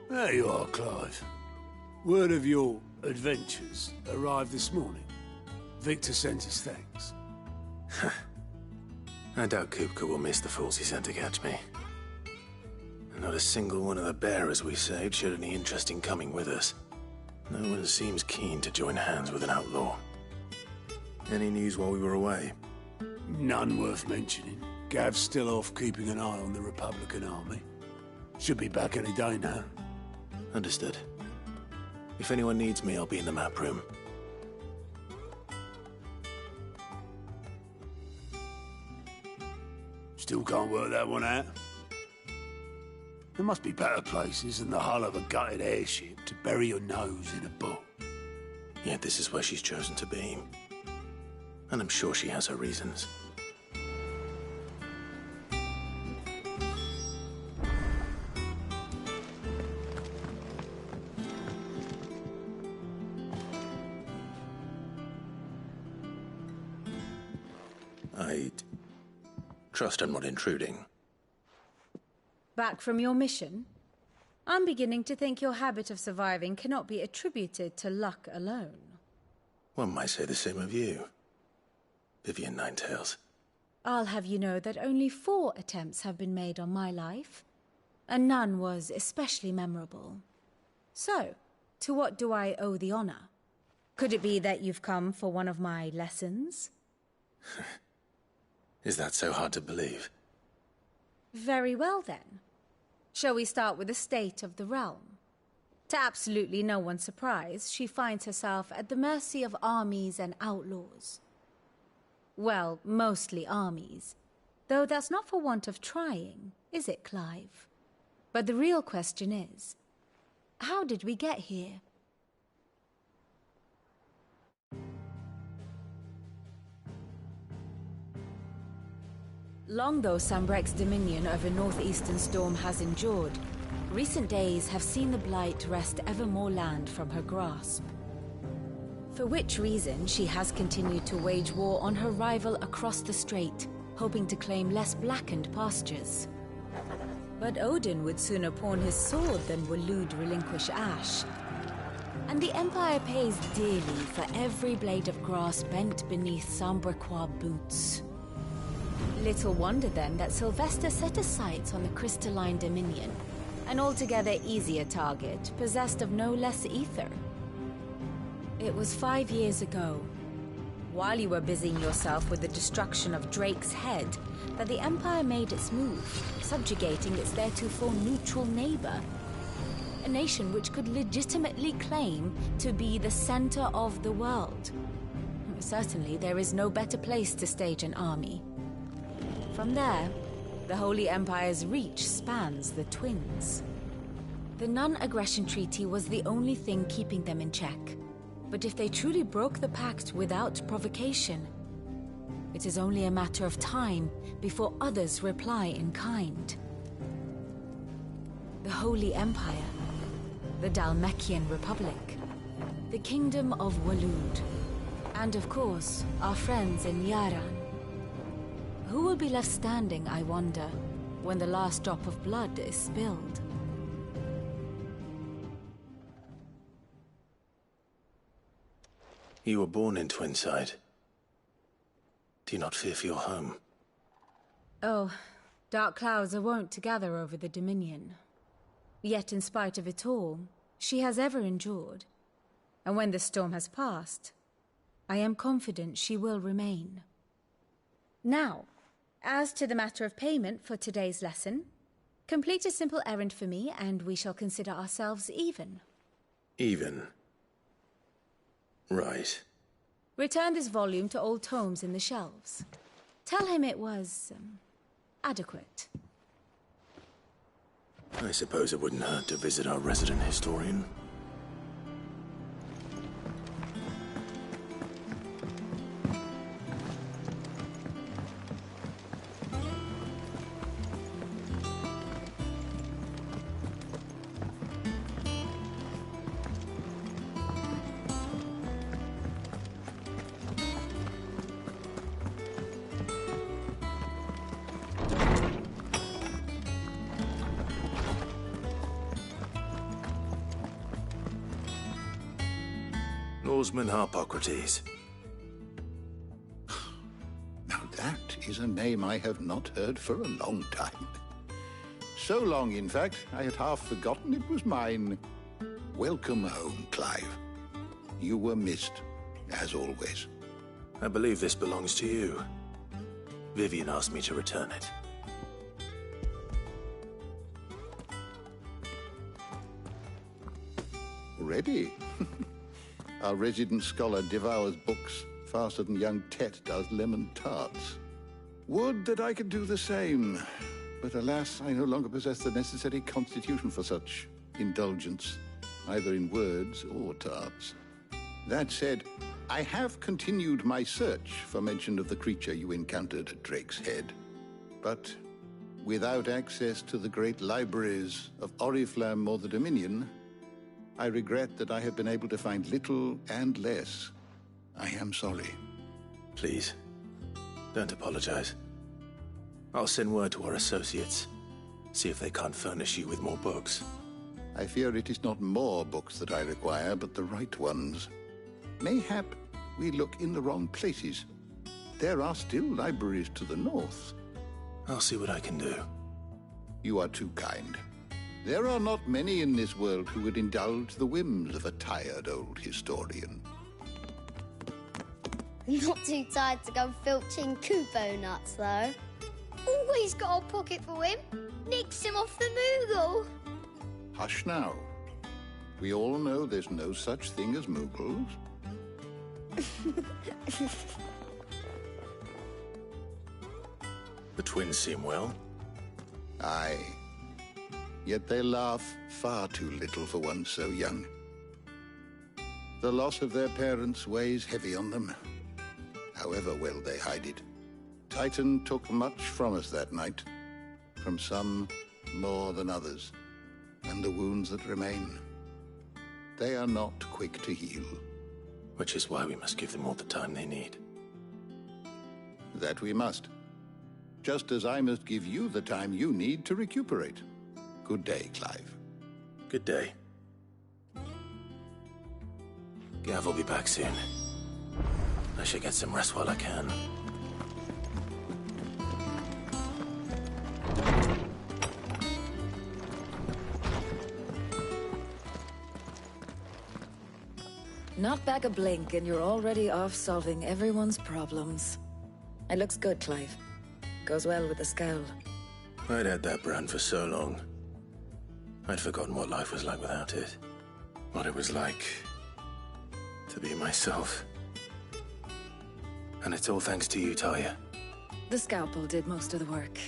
There you are, Clive. Word of your adventures arrived this morning. Victor sent his thanks. I doubt Kupka will miss the fools he sent to catch me. Not a single one of the bearers we saved showed any interest in coming with us. No one seems keen to join hands with an outlaw. Any news while we were away? None worth mentioning. Gav's still off keeping an eye on the Republican army. Should be back any day now. Understood. If anyone needs me, I'll be in the map room. Still can't work that one out. There must be better places than the hull of a gutted airship to bury your nose in a book. Yet this is where she's chosen to be. And I'm sure she has her reasons. I trust I'm not intruding. Back from your mission? I'm beginning to think your habit of surviving cannot be attributed to luck alone. One might say the same of you, Vivian Ninetails. I'll have you know that only 4 attempts have been made on my life, and none was especially memorable. So, to what do I owe the honor? Could it be that you've come for one of my lessons? Is that so hard to believe? Very well, then. Shall we start with the state of the realm? To absolutely no one's surprise, she finds herself at the mercy of armies and outlaws. Well, mostly armies. Though that's not for want of trying, is it, Clive? But the real question is, how did we get here? Long though Sambrek's dominion over northeastern Storm has endured, recent days have seen the Blight wrest ever more land from her grasp. For which reason she has continued to wage war on her rival across the strait, hoping to claim less blackened pastures. But Odin would sooner pawn his sword than Waloed relinquish Ash. And the Empire pays dearly for every blade of grass bent beneath Sambrequois boots. Little wonder then that Sylvester set his sights on the Crystalline Dominion, an altogether easier target, possessed of no less ether. It was 5 years ago, while you were busying yourself with the destruction of Drake's head, that the Empire made its move, subjugating its theretofore neutral neighbor. A nation which could legitimately claim to be the center of the world. Certainly, there is no better place to stage an army. From there, the Holy Empire's reach spans the Twins. The non-aggression treaty was the only thing keeping them in check. But if they truly broke the pact without provocation, it is only a matter of time before others reply in kind. The Holy Empire, the Dhalmekian Republic, the Kingdom of Waloed, and of course, our friends in Yaran. Who will be left standing, I wonder, when the last drop of blood is spilled? You were born in Twinside. Do you not fear for your home? Oh, dark clouds are wont to gather over the Dominion. Yet in spite of it all, she has ever endured. And when the storm has passed, I am confident she will remain. Now, as to the matter of payment for today's lesson, complete a simple errand for me and we shall consider ourselves even. Even? Right. Return this volume to old tomes in the shelves. Tell him it was, adequate. I suppose it wouldn't hurt to visit our resident historian. Oarsman Harpocrates. Now that is a name I have not heard for a long time. So long, in fact, I had half forgotten it was mine. Welcome home, Clive. You were missed, as always. I believe this belongs to you. Vivian asked me to return it. Already? Our resident scholar devours books faster than young Tet does lemon tarts. Would that I could do the same. But alas, I no longer possess the necessary constitution for such indulgence, either in words or tarts. That said, I have continued my search for mention of the creature you encountered at Drake's Head. But without access to the great libraries of Oriflamme or the Dominion, I regret that I have been able to find little and less. I am sorry. Please, don't apologize. I'll send word to our associates. See if they can't furnish you with more books. I fear it is not more books that I require, but the right ones. Mayhap we look in the wrong places. There are still libraries to the north. I'll see what I can do. You are too kind. There are not many in this world who would indulge the whims of a tired old historian. Not too tired to go filching Kupo nuts, though. Always got a pocket for him. Nicks him off the Moogle. Hush now. We all know there's no such thing as Moogles. The twins seem well. Aye. Yet they laugh far too little for one so young. The loss of their parents weighs heavy on them, however well they hide it. Titan took much from us that night, from some more than others, and the wounds that remain, they are not quick to heal. Which is why we must give them all the time they need. That we must. Just as I must give you the time you need to recuperate. Good day, Clive. Good day. Gav will be back soon. I should get some rest while I can. Not back a blink and you're already off solving everyone's problems. It looks good, Clive. Goes well with the scowl. I'd had that brand for so long. I'd forgotten what life was like without it. What it was like to be myself. And it's all thanks to you, Talia. The scalpel did most of the work.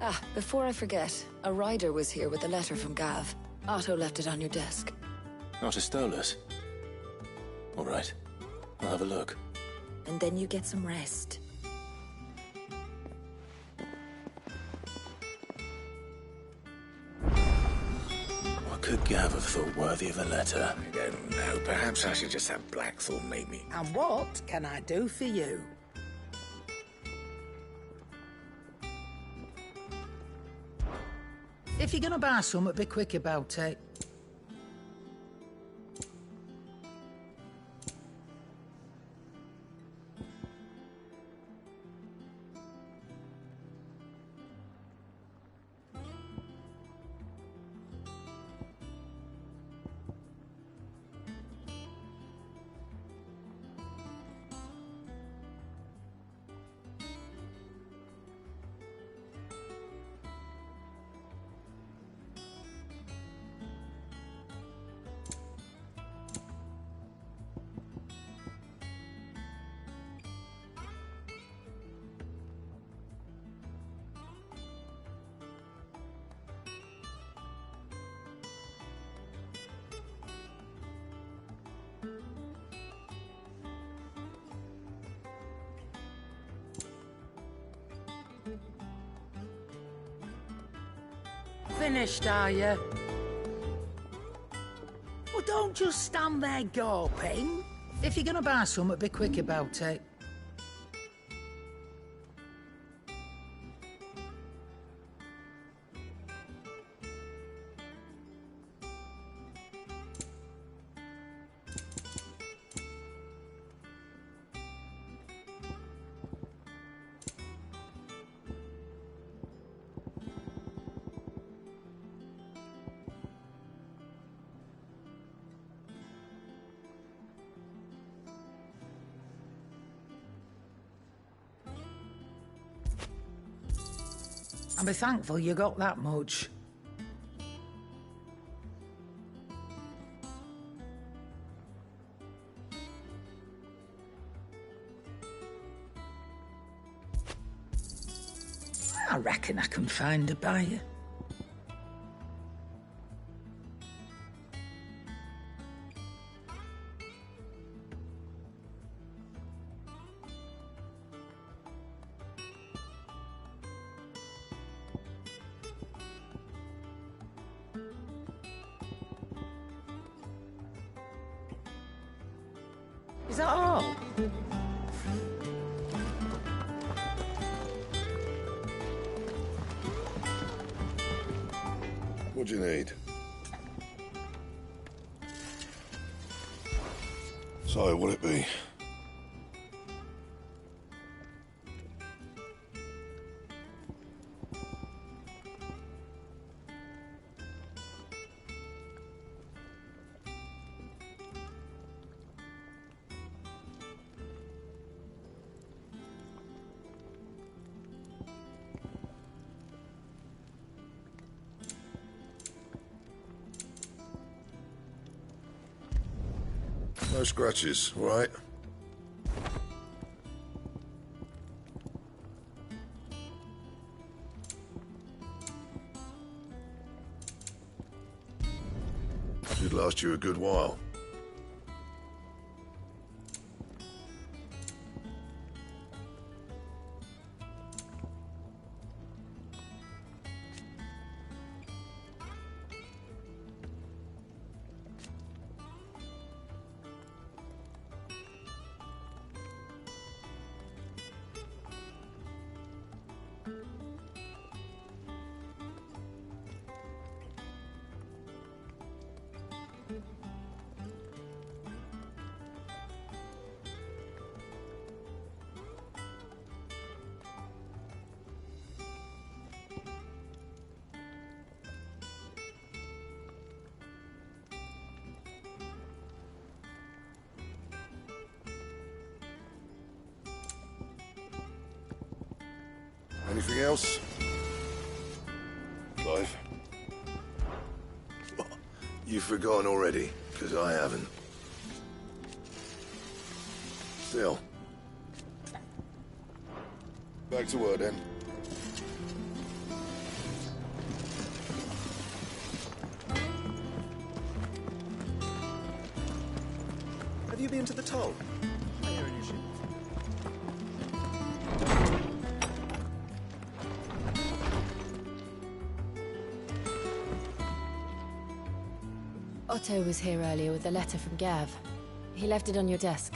Ah, before I forget, a rider was here with a letter from Gav. Otto left it on your desk. Otto stole us. All right, I'll have a look. And then you get some rest. What could Gav have thought worthy of a letter? I don't know. Perhaps I should just have Blackthorn make me. And what can I do for you? If you're gonna buy something, be quick about it. Finished, are you? Well, don't just stand there gawping. If you're gonna buy something, be quick about it. I'll be thankful you got that much. I reckon I can find a buyer. Is that all? What do you need? So, what'll it be? No scratches, all right? Should last you a good while. Anything else? Clive? What? You've forgotten already, because I haven't. Still. Back to work then. Have you been to the toll? I hear an issue. Otto was here earlier with a letter from Gav. He left it on your desk.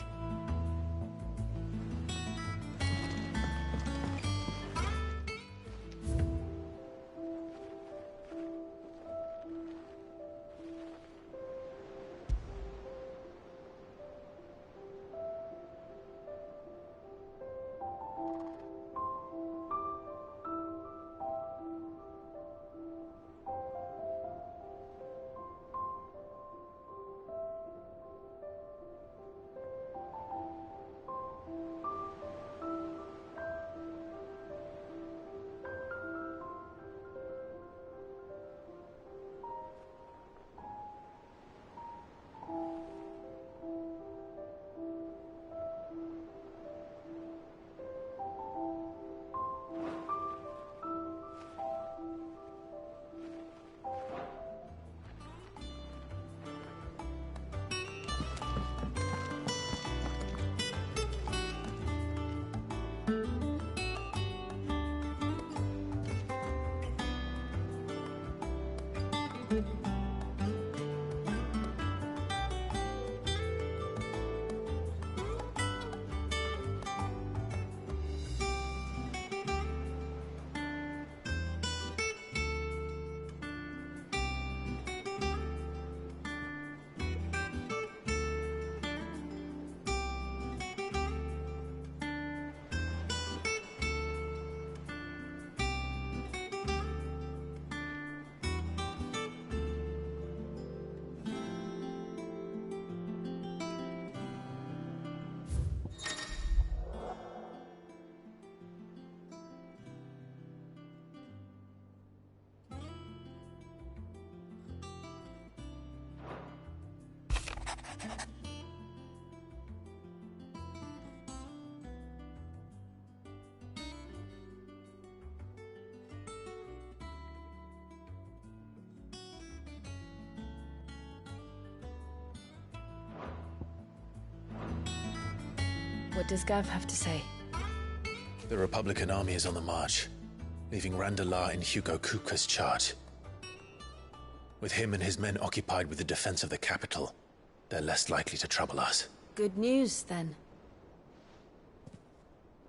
What does Gav have to say? The Republican army is on the march, leaving Randalar in Hugo Kuka's charge. With him and his men occupied with the defense of the capital, they're less likely to trouble us. Good news, then.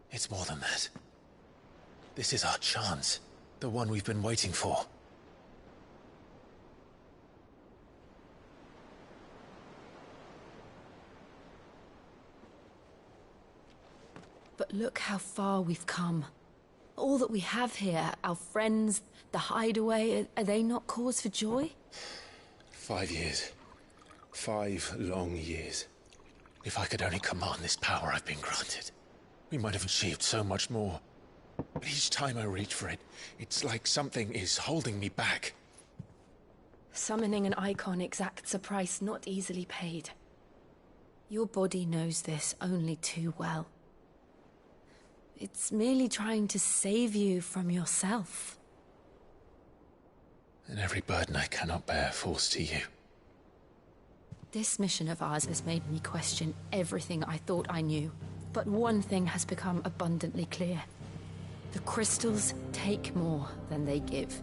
It's more than that. This is our chance. The one we've been waiting for. But look how far we've come. All that we have here, our friends, the hideaway, are they not cause for joy? 5 years. 5 long years. If I could only command this power I've been granted, we might have achieved so much more. But each time I reach for it, it's like something is holding me back. Summoning an icon exacts a price not easily paid. Your body knows this only too well. It's merely trying to save you from yourself. And every burden I cannot bear falls to you. This mission of ours has made me question everything I thought I knew. But one thing has become abundantly clear. The crystals take more than they give.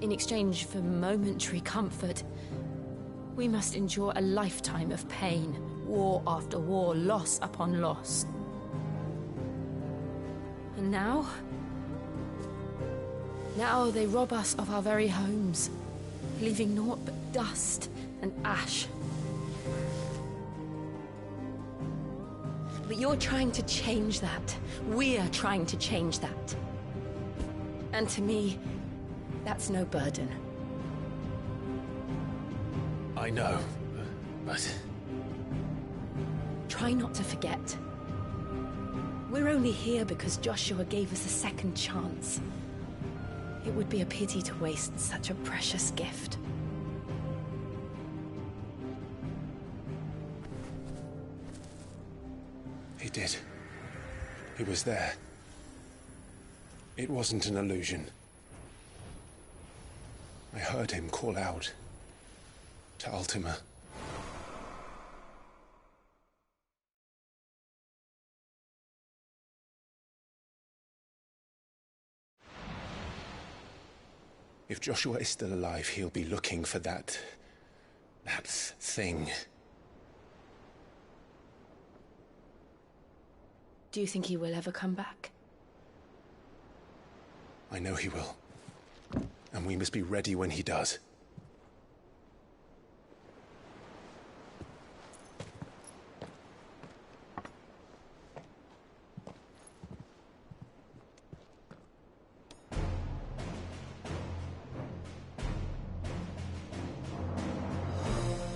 In exchange for momentary comfort, we must endure a lifetime of pain, war after war, loss upon loss. And now they rob us of our very homes, leaving naught but dust and ash. But you're trying to change that. We're trying to change that. And to me, that's no burden. I know, but... Try not to forget. We're only here because Joshua gave us a second chance. It would be a pity to waste such a precious gift. He did. He was there. It wasn't an illusion. I heard him call out to Ultima. If Joshua is still alive, he'll be looking for that thing. Do you think he will ever come back? I know he will. And we must be ready when he does.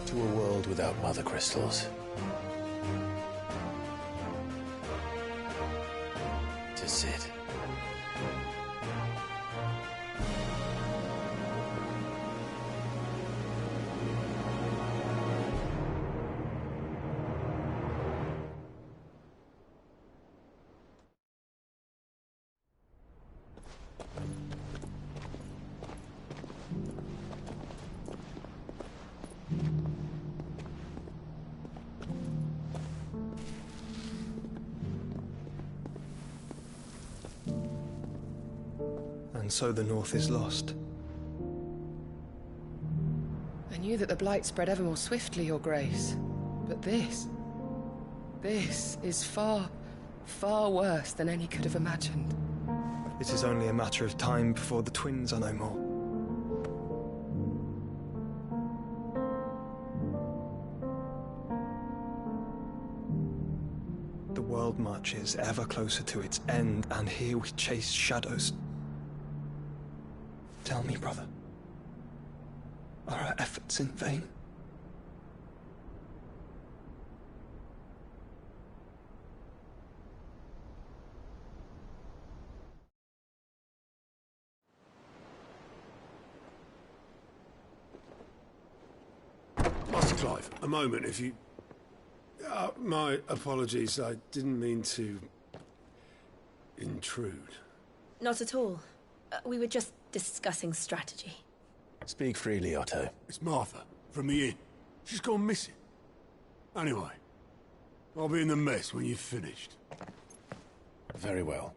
To a world without mother crystals. To Sid. And so the North is lost. I knew that the Blight spread ever more swiftly, Your Grace. But this is far, far worse than any could have imagined. It is only a matter of time before the twins are no more. The world marches ever closer to its end, and here we chase shadows. Tell me, brother, are our efforts in vain? Master Clive, a moment, if you... my apologies, I didn't mean to... intrude. Not at all. We were just discussing strategy. Speak freely, Otto. It's Martha, from the inn. She's gone missing. Anyway, I'll be in the mess when you've finished. Very well.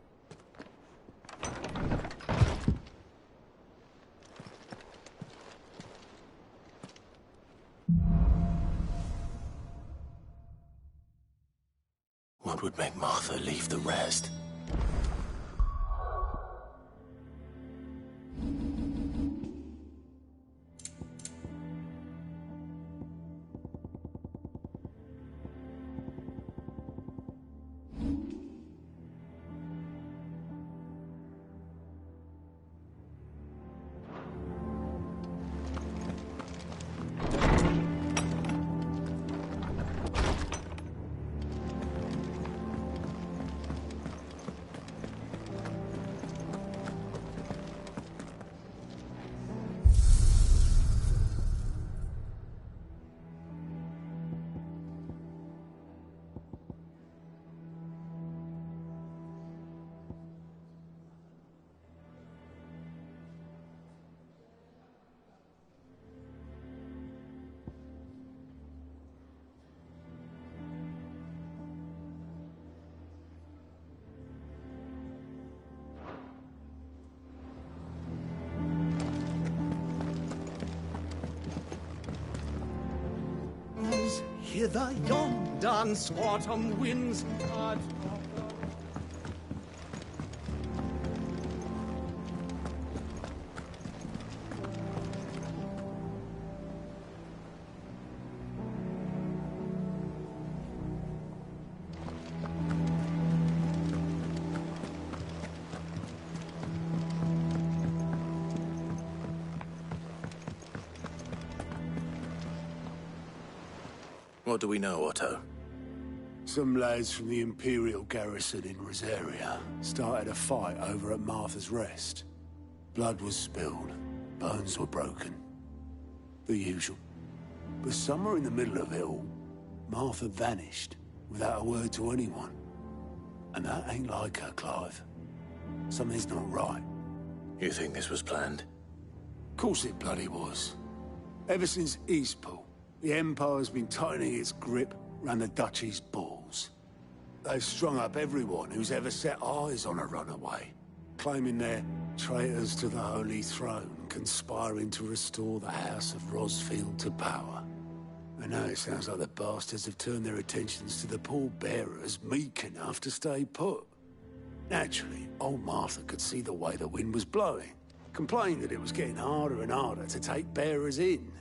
What would make Martha leave the rest? Hither yon dance autumn winds are. What do we know, Otto? Some lads from the Imperial garrison in Rosaria started a fight over at Martha's Rest. Blood was spilled, bones were broken. The usual. But somewhere in the middle of it all, Martha vanished without a word to anyone. And that ain't like her, Clive. Something's not right. You think this was planned? Course it bloody was. Ever since Eastpool, the Empire's been tightening its grip round the Duchy's balls. They've strung up everyone who's ever set eyes on a runaway, claiming they're traitors to the Holy Throne, conspiring to restore the House of Rosfield to power. And now it sounds like the bastards have turned their attentions to the pallbearers meek enough to stay put. Naturally, old Martha could see the way the wind was blowing, complained that it was getting harder and harder to take bearers in.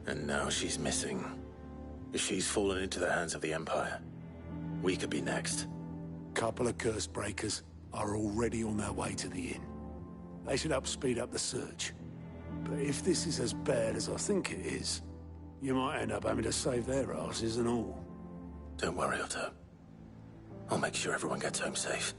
And now she's missing. If she's fallen into the hands of the Empire, we could be next. Couple of curse breakers are already on their way to the inn. They should help speed up the search. But if this is as bad as I think it is, you might end up having to save their asses and all. Don't worry, Otto. I'll make sure everyone gets home safe.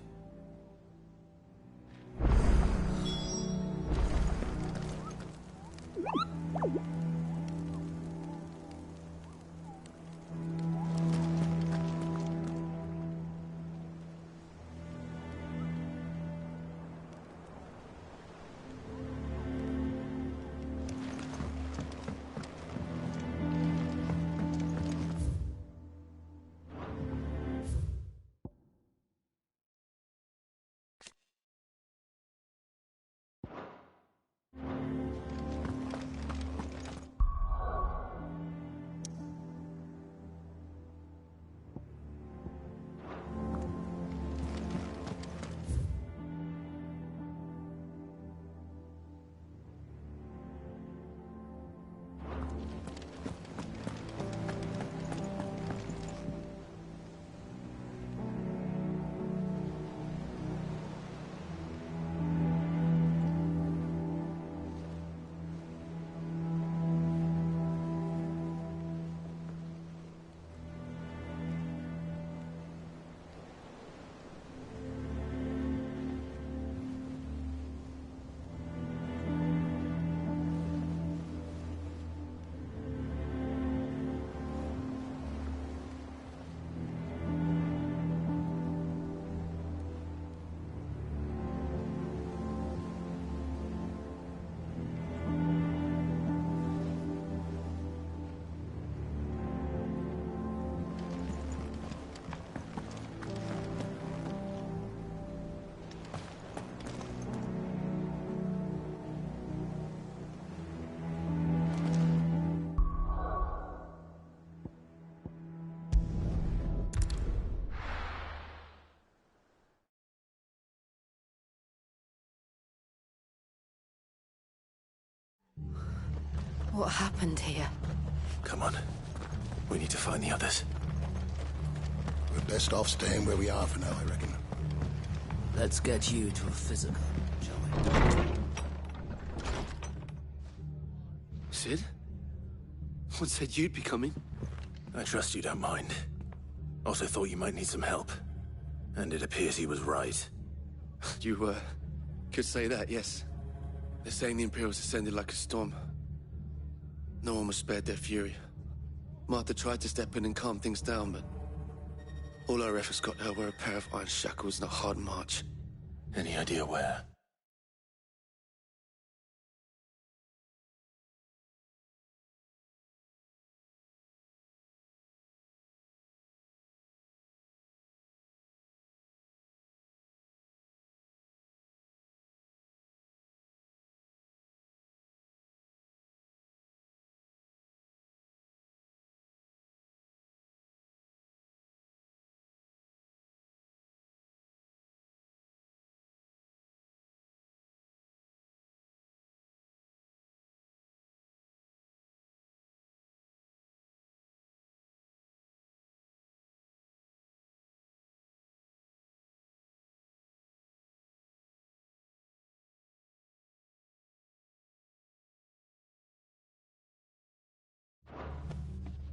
What happened here? Come on. We need to find the others. We're best off staying where we are for now, I reckon. Let's get you to a physical, shall we? Sid? What said you'd be coming? I trust you don't mind. Also thought you might need some help. And it appears he was right. You, could say that, yes. They're saying the Imperials ascended like a storm. No one was spared their fury. Martha tried to step in and calm things down, but all our efforts got her were a pair of iron shackles and a hard march. Any idea where?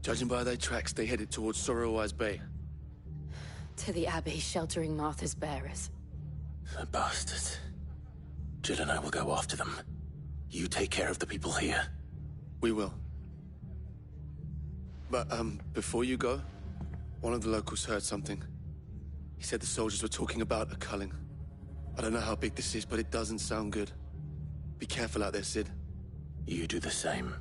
Judging by their tracks, they headed towards Sorrowwise Bay. To the Abbey, sheltering Martha's bearers. The bastards. Jill and I will go after them. You take care of the people here. We will. But, before you go, one of the locals heard something. He said the soldiers were talking about a culling. I don't know how big this is, but it doesn't sound good. Be careful out there, Sid. You do the same.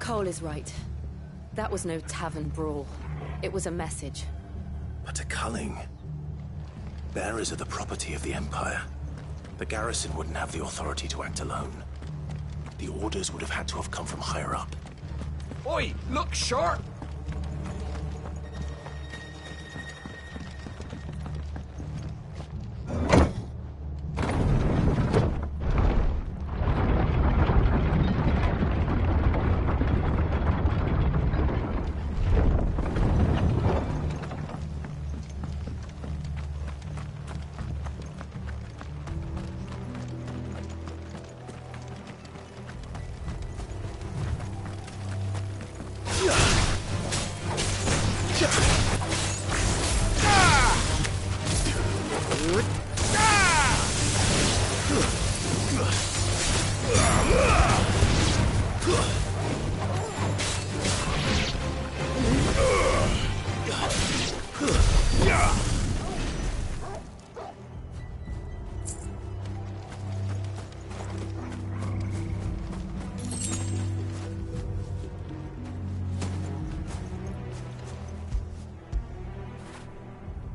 Cole is right. That was no tavern brawl. It was a message. But a culling. Bearers are the property of the Empire. The garrison wouldn't have the authority to act alone. The orders would have had to have come from higher up. Oi, look sharp!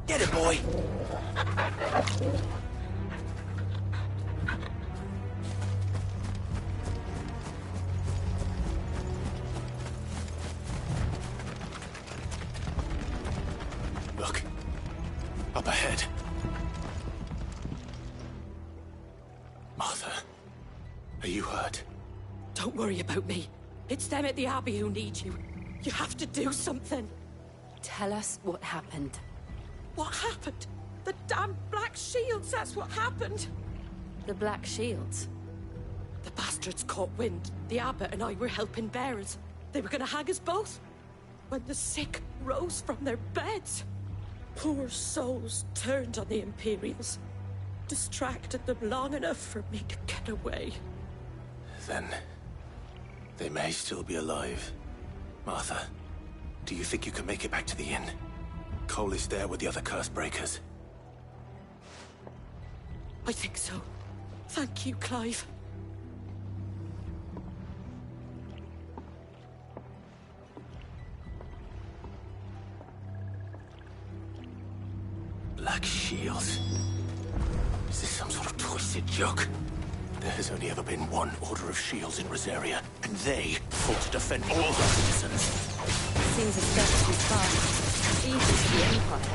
Get it, boy! Look. Up ahead. Martha, are you hurt? Don't worry about me. It's them at the Abbey who need you. You have to do something. Tell us what happened. What happened? The damn Black Shields, that's what happened. The Black Shields? The bastards caught wind. The abbot and I were helping bearers. They were gonna hang us both. When the sick rose from their beds, poor souls turned on the Imperials. Distracted them long enough for me to get away. Then, they may still be alive. Martha, do you think you can make it back to the inn? Cole is there with the other curse breakers. I think so. Thank you, Clive. Black Shields. Is this some sort of twisted joke? There has only ever been one Order of Shields in Rosaria, and they fought to defend all her citizens. Seems a step too far. Easy to the Empire.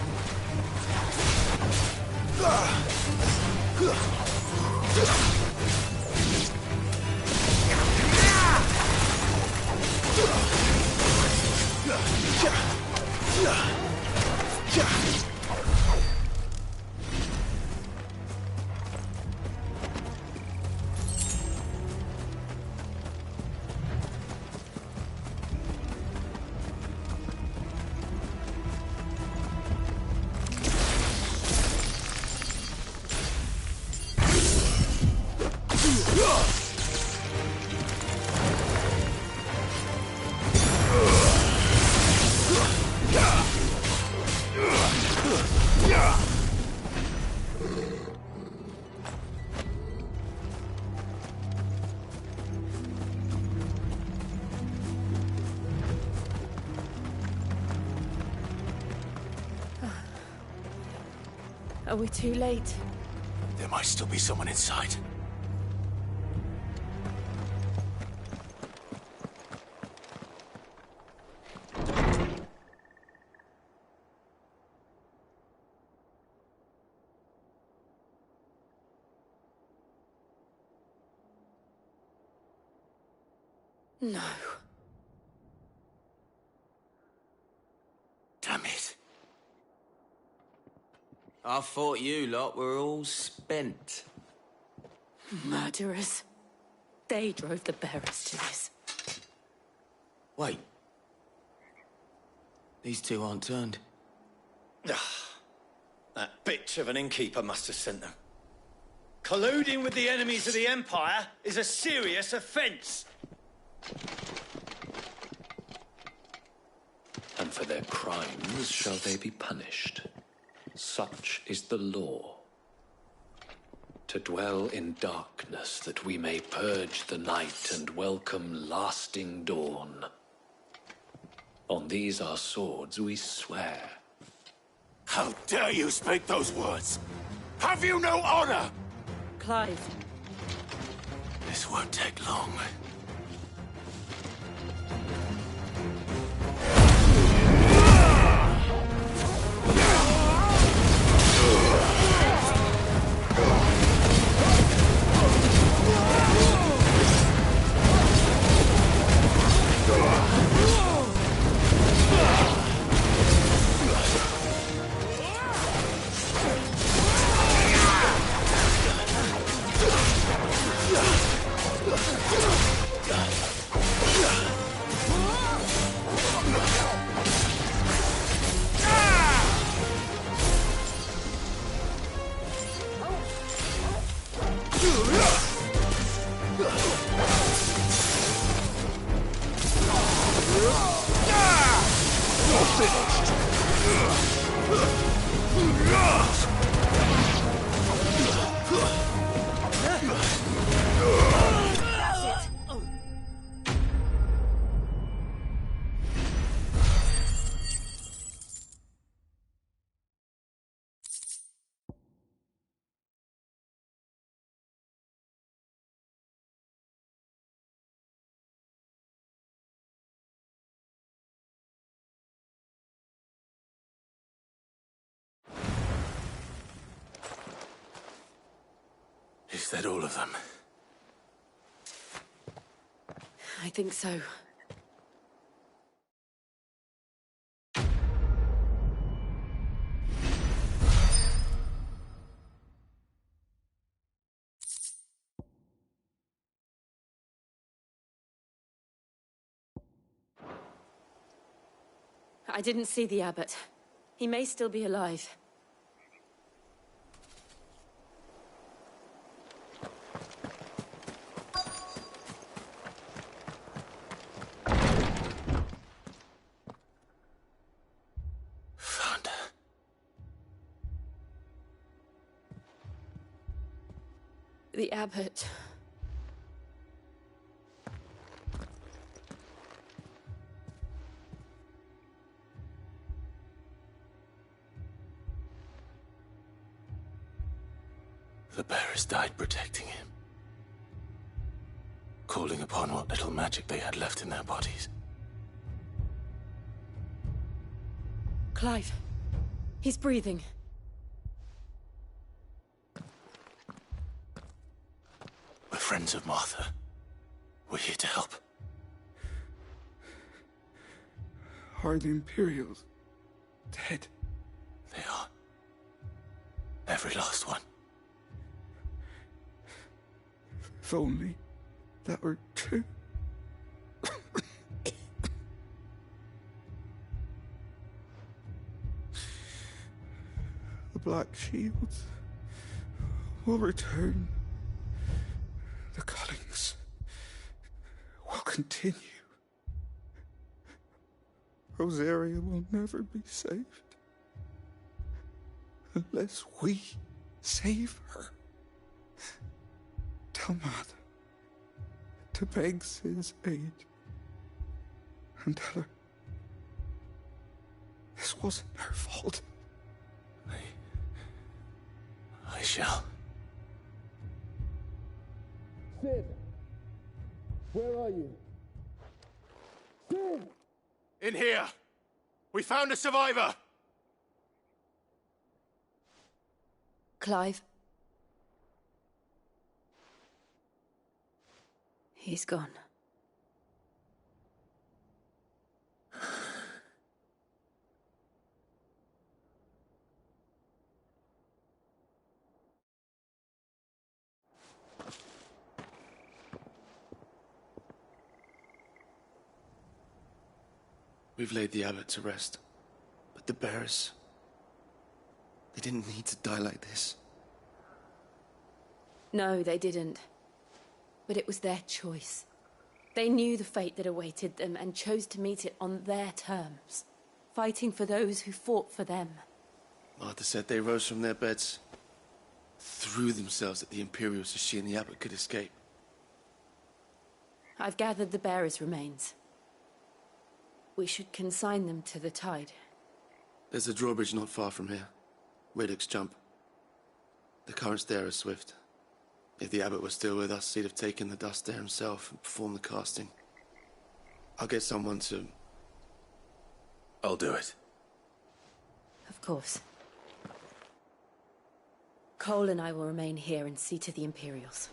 Are we too late? There might still be someone inside. No. Damn it. I thought you lot were all spent. Murderers. They drove the bearers to this. Wait. These two aren't turned. That bitch of an innkeeper must have sent them. Colluding with the enemies of the Empire is a serious offence. And for their crimes shall they be punished. Such is the law. To dwell in darkness that we may purge the night and welcome lasting dawn. On these our swords we swear. How dare you speak those words? Have you no honor? Clive. This won't take long. Is that all of them? I think so. I didn't see the abbot. He may still be alive. The abbot. The bearers died protecting him, calling upon what little magic they had left in their bodies. Clive, he's breathing. We're friends of Martha. We're here to help. Are the Imperials dead? They are. Every last one. If only that were true. The Black Shields will return. The cullings will continue. Rosaria will never be saved unless we save her. Tell Mother to beg Cid's aid and tell her this wasn't her fault. I shall. Cid! Where are you? Cid! In here! We found a survivor! Clive. He's gone. We've laid the abbot to rest, but the bearers, they didn't need to die like this. No, they didn't. But it was their choice. They knew the fate that awaited them and chose to meet it on their terms, fighting for those who fought for them. Martha said they rose from their beds, threw themselves at the Imperials so she and the abbot could escape. I've gathered the bearers' remains. We should consign them to the tide. There's a drawbridge not far from here. Radix Jump. The currents there are swift. If the abbot was still with us, he'd have taken the dust there himself and performed the casting. I'll get someone to... I'll do it. Of course. Cole and I will remain here and see to the Imperials.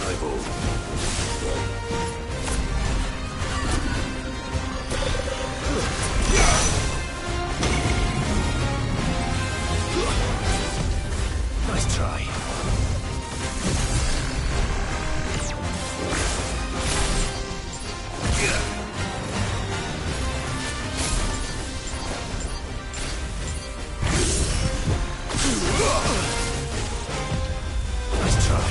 eyeball. Nice try. Nice try.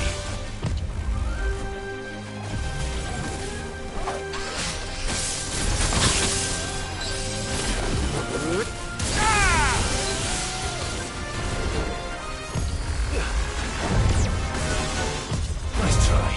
Nice try.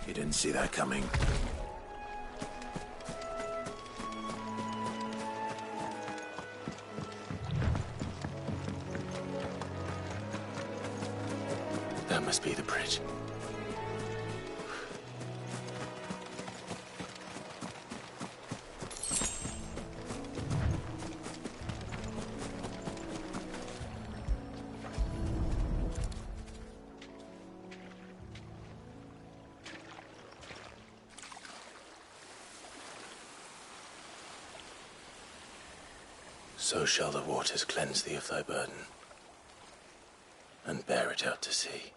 You didn't see that coming. That must be the bridge. So shall the waters cleanse thee of thy burden, and bear it out to sea.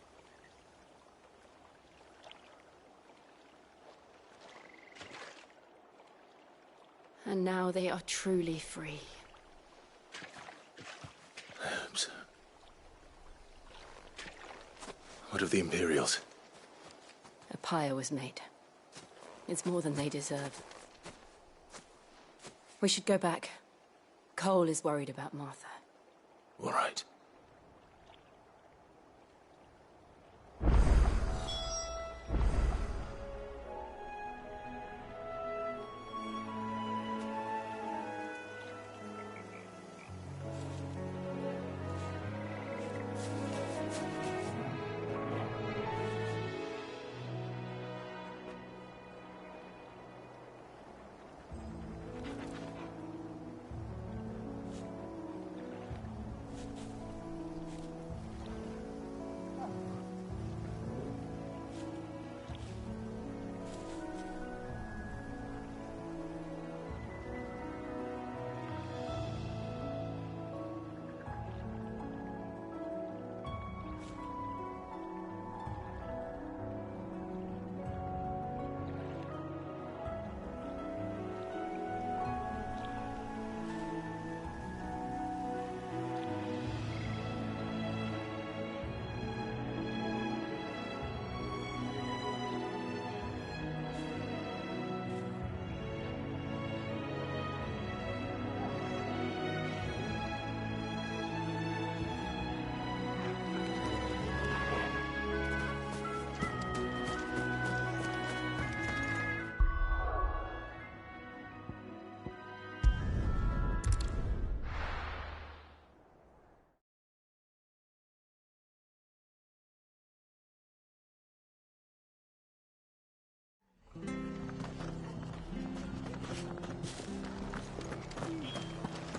And now they are truly free. I hope so. What of the Imperials? A pyre was made. It's more than they deserve. We should go back. Cole is worried about Martha. All right.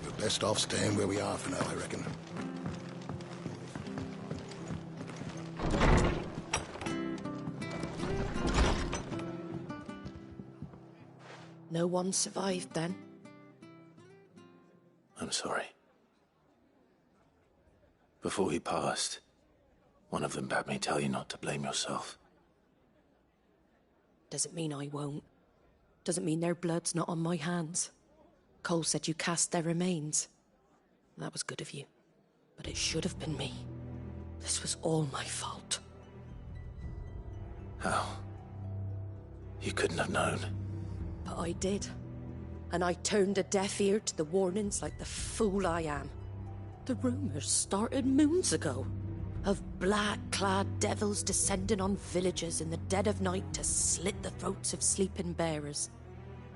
We're best off staying where we are for now, I reckon. No one survived then? I'm sorry. Before he passed, one of them bade me tell you not to blame yourself. Doesn't mean I won't. Doesn't mean their blood's not on my hands. Cole said you cast their remains. That was good of you. But it should have been me. This was all my fault. How? You couldn't have known. But I did. And I turned a deaf ear to the warnings like the fool I am. The rumours started moons ago. Of black-clad devils descending on villages in the dead of night to slit the throats of sleeping bearers.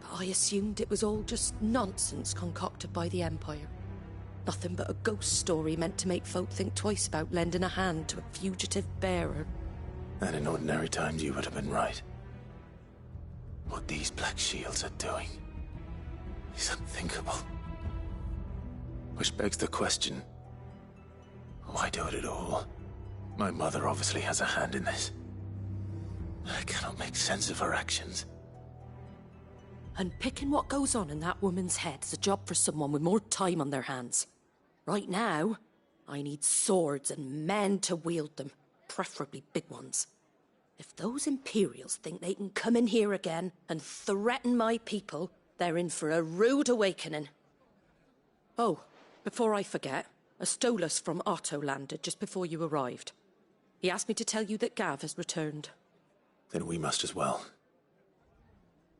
But I assumed it was all just nonsense concocted by the Empire. Nothing but a ghost story meant to make folk think twice about lending a hand to a fugitive bearer. And in ordinary times you would have been right. What these Black Shields are doing is unthinkable. Which begs the question, why do it at all? My mother obviously has a hand in this. I cannot make sense of her actions. Unpicking what goes on in that woman's head is a job for someone with more time on their hands. Right now, I need swords and men to wield them, preferably big ones. If those Imperials think they can come in here again and threaten my people, they're in for a rude awakening. Oh, before I forget, a Stolas from Otto landed just before you arrived. He asked me to tell you that Gav has returned. Then we must as well.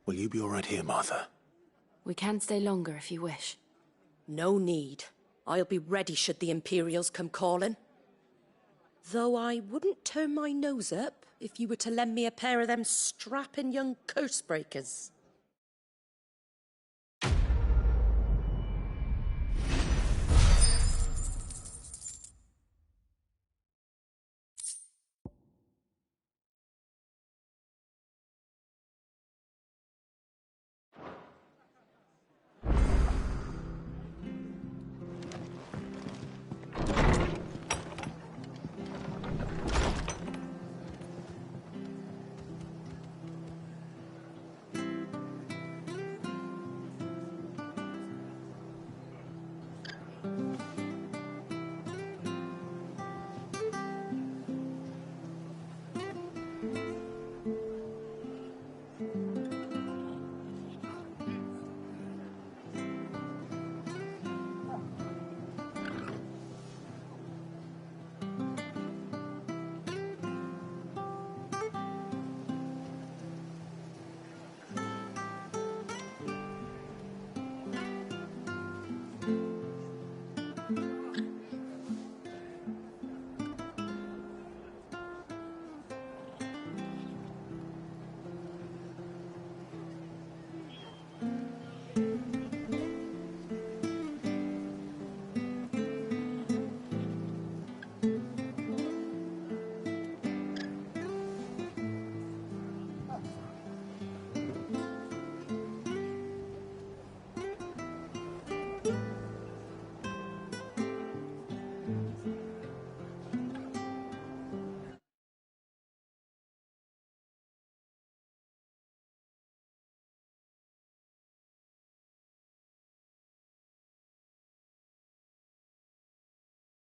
Will you be all right here, Martha? We can stay longer if you wish. No need. I'll be ready should the Imperials come calling. Though I wouldn't turn my nose up if you were to lend me a pair of them strapping young curse-breakers.